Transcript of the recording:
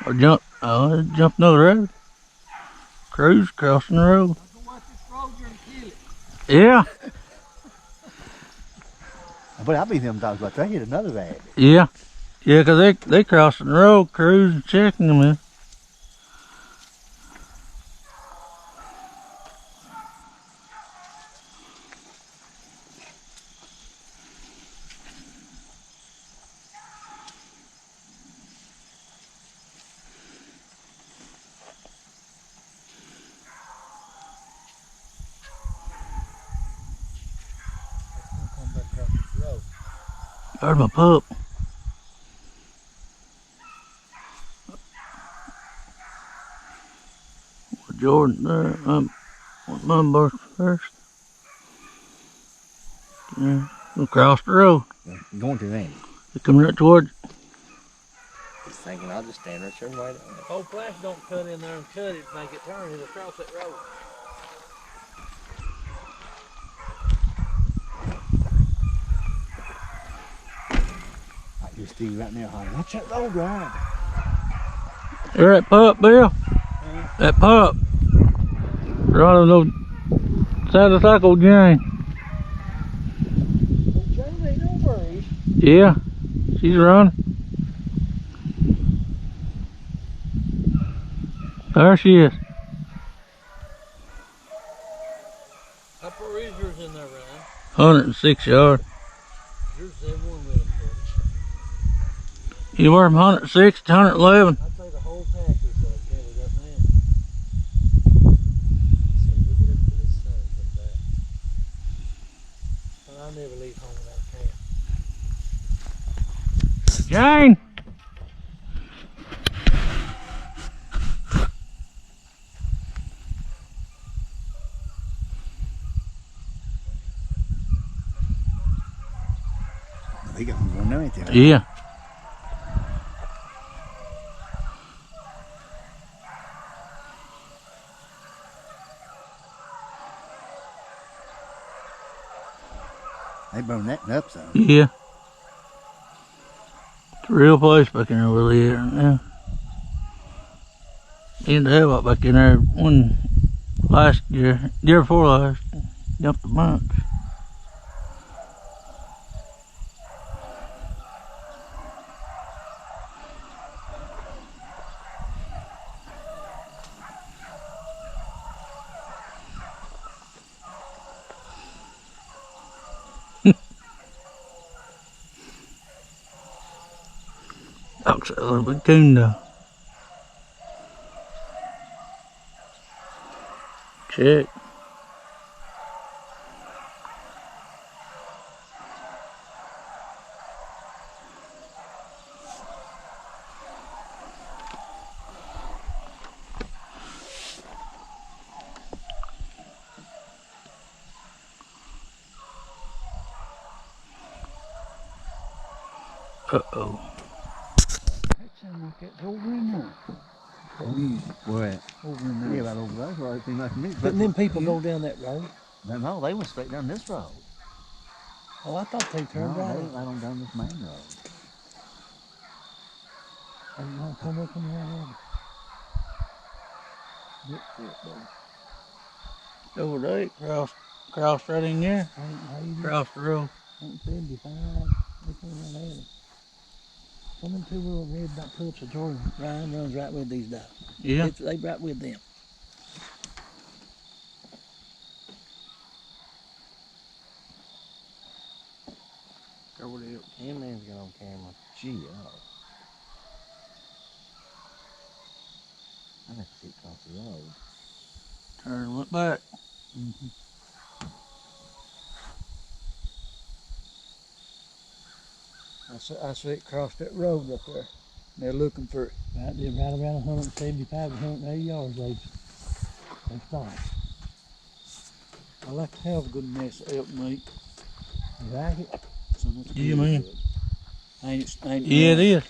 Or jumping over the road. Cruise crossing the road. Yeah. But I be them dogs like they hit another bag. Yeah. Yeah, 'cause they crossing the road, cruising, checking them in. There's my pup. Jordan there. My birth first. Yeah. Across the road. Going to them. They're coming right towards. Just thinking I'll just stand right there and wait on it. If old Flash don't cut in there and cut it, make it turn, it'll cross that road. I just see you right now, honey. Watch that road ride. Hear that pup, Bill? That pup. Running those motorcycle Jane. Jane ain't no worries. Yeah, she's running. There she is. How far is yours in there, Ryan? 106 yards. Yours is everyone with them. Anywhere from 106 to 111. I'd say the whole pack is gathered up now. See, we get up to this sun and come back. But I'll never leave home without Cam. Jane! They got them going now, ain't they? Yeah. They burn that up, so. Yeah. It's a real place back in there with here now. Ended the hell up back in there one last year before last. Jumped a bunch. Looks like a little bit coon though. Check. Uh-oh. It's over in there. Where at? Over in there. Yeah, right over there. Where everything like me. But then people go down that road. No, they went straight down this road. Oh, I thought they turned No, right. they went right on down this main road. Are you gonna come up on the right road? Over there, crossed right in there. Cross the road. 175. Look over there. Some of them two little red dot pups of Jordan. Ryan runs right with these dogs. Yeah. They right with them. Over there. Cam man's got on camera. Gee, oh. I have to see it across the road. Turn and look back. I see it cross that road up there. They're looking for it. Right there, right around 175 to 180 yards, they stopped. I like to have a good mess of elk meat. You like it? So Yeah, man. Ain't it Yeah, it is.